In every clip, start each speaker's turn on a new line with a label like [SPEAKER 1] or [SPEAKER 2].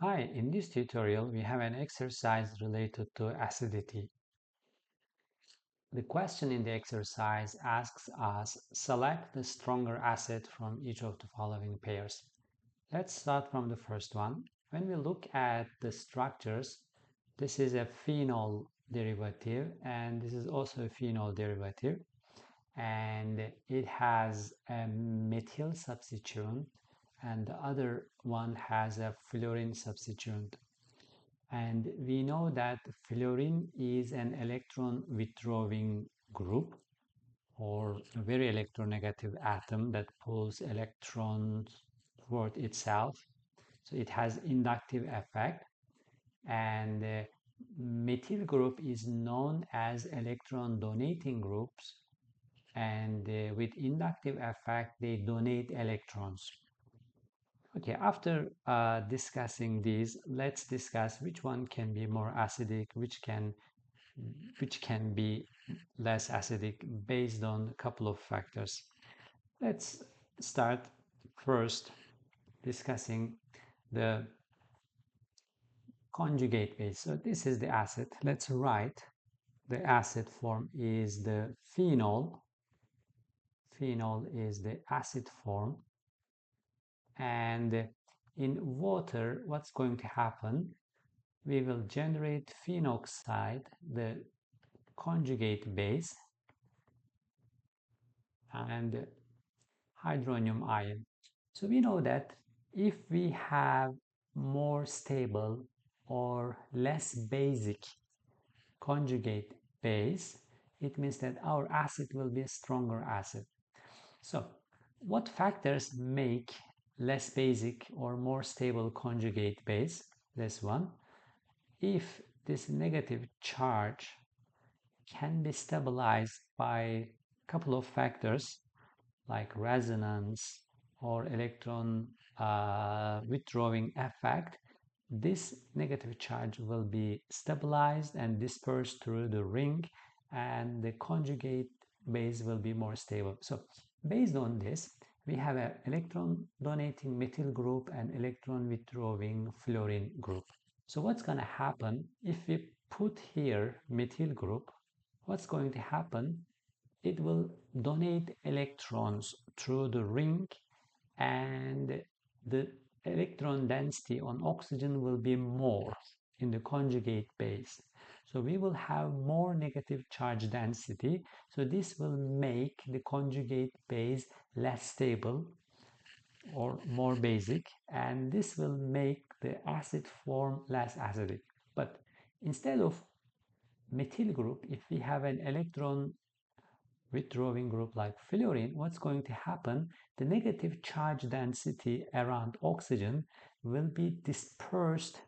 [SPEAKER 1] Hi, in this tutorial we have an exercise related to acidity. The question in the exercise asks us select the stronger acid from each of the following pairs. Let's start from the first one. When we look at the structures, this is a phenol derivative and this is also a phenol derivative, and it has a methyl substituent and the other one has a fluorine substituent. And we know that fluorine is an electron withdrawing group or a very electronegative atom that pulls electrons toward itself. So it has inductive effect, and the methyl group is known as electron donating groups, and with inductive effect they donate electrons. Okay, after discussing these, let's discuss which one can be more acidic, which can be less acidic based on a couple of factors. Let's start first discussing the conjugate base. So this is the acid. Let's write the acid form is the phenol. Phenol is the acid form. And in water, what's going to happen? We will generate phenoxide, the conjugate base, and hydronium ion. So we know that if we have more stable or less basic conjugate base, it means that our acid will be a stronger acid. So what factors make less basic or more stable conjugate base? This one. If this negative charge can be stabilized by a couple of factors like resonance or electron withdrawing effect, this negative charge will be stabilized and dispersed through the ring, and the conjugate base will be more stable. So based on this, we have an electron donating methyl group and electron withdrawing fluorine group. So what's going to happen if we put here methyl group? What's going to happen? It will donate electrons through the ring, and the electron density on oxygen will be more in the conjugate base. So we will have more negative charge density. So this will make the conjugate base less stable or more basic, and this will make the acid form less acidic. But instead of methyl group, if we have an electron withdrawing group like fluorine, what's going to happen? The negative charge density around oxygen will be dispersed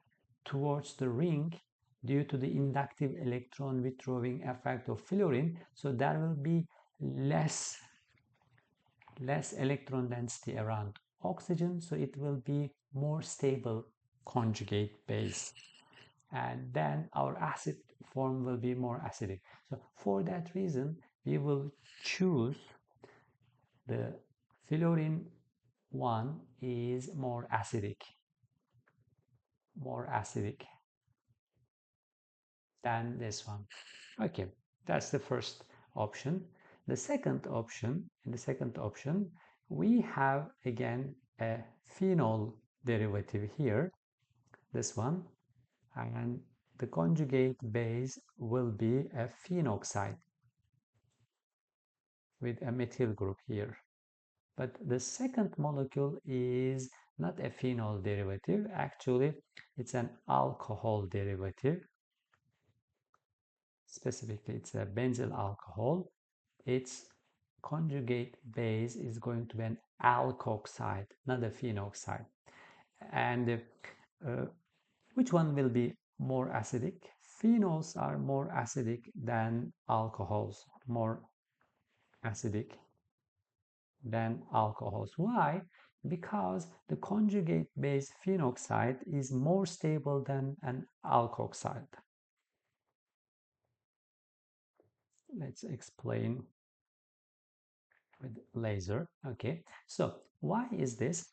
[SPEAKER 1] towards the ring due to the inductive electron withdrawing effect of fluorine. So there will be less electron density around oxygen, so it will be more stable conjugate base, and then our acid form will be more acidic. So for that reason we will choose the fluorine one is more acidic than this one. Okay, that's the first option. The second option, in the second option, we have again a phenol derivative here, this one, and the conjugate base will be a phenoxide with a methyl group here. But the second molecule is not a phenol derivative. Actually, it's an alcohol derivative. Specifically, it's a benzyl alcohol. Its conjugate base is going to be an alkoxide, not a phenoxide. And which one will be more acidic? Phenols are more acidic than alcohols, more acidic than alcohols. Why? Because the conjugate base phenoxide is more stable than an alkoxide. Let's explain with laser. Okay, so why is this?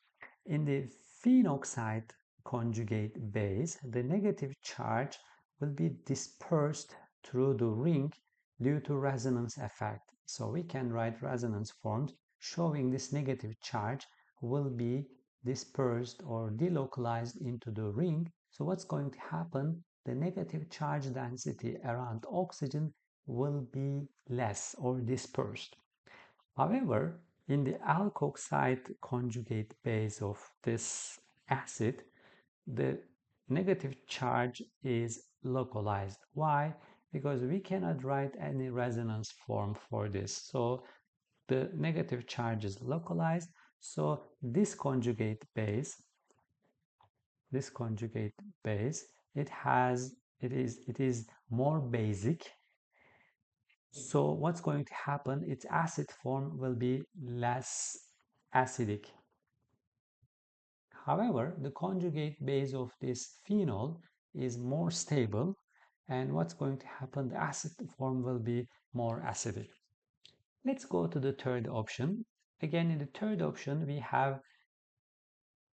[SPEAKER 1] In the phenoxide conjugate base, the negative charge will be dispersed through the ring due to resonance effect. So we can write resonance forms showing this negative charge will be dispersed or delocalized into the ring. So what's going to happen? The negative charge density around oxygen will be less or dispersed. However, in the alkoxide conjugate base of this acid, the negative charge is localized. Why? Because we cannot write any resonance form for this. So the negative charge is localized. So this conjugate base, it is more basic. So what's going to happen? Its acid form will be less acidic. However, the conjugate base of this phenol is more stable, and what's going to happen? The acid form will be more acidic. Let's go to the third option. Again, in the third option, we have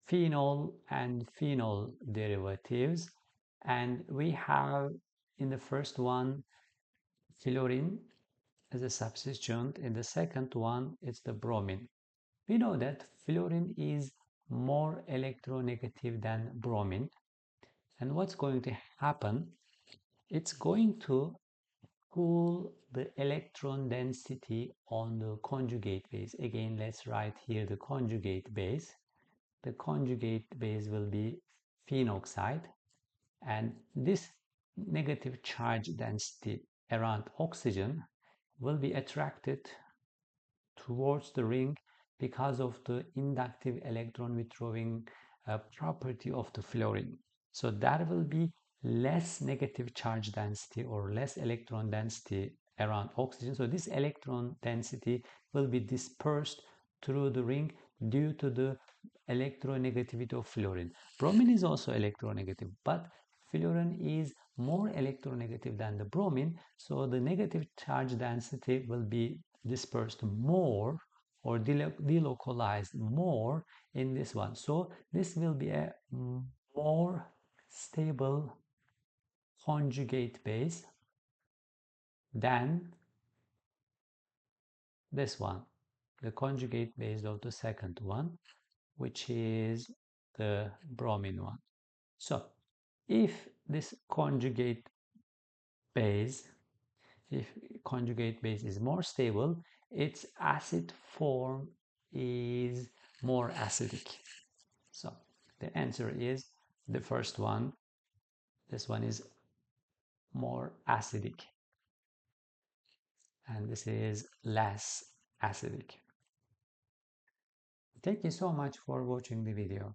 [SPEAKER 1] phenol and phenol derivatives, and we have in the first one fluorine as a substituent. In the second one, it's the bromine. We know that fluorine is more electronegative than bromine. And what's going to happen? It's going to cool the electron density on the conjugate base. Again, let's write here the conjugate base. The conjugate base will be phenoxide, and this negative charge density around oxygen will be attracted towards the ring because of the inductive electron withdrawing property of the fluorine. So there will be less negative charge density or less electron density around oxygen. So this electron density will be dispersed through the ring due to the electronegativity of fluorine. Bromine is also electronegative, but fluorine is more electronegative than the bromine, so the negative charge density will be dispersed more or delocalized more in this one. So this will be a more stable conjugate base than this one, the conjugate base of the second one, which is the bromine one. So if this base if conjugate base is more stable, its acid form is more acidic. So the answer is the first one. This one is more acidic, and this is less acidic. Thank you so much for watching the video.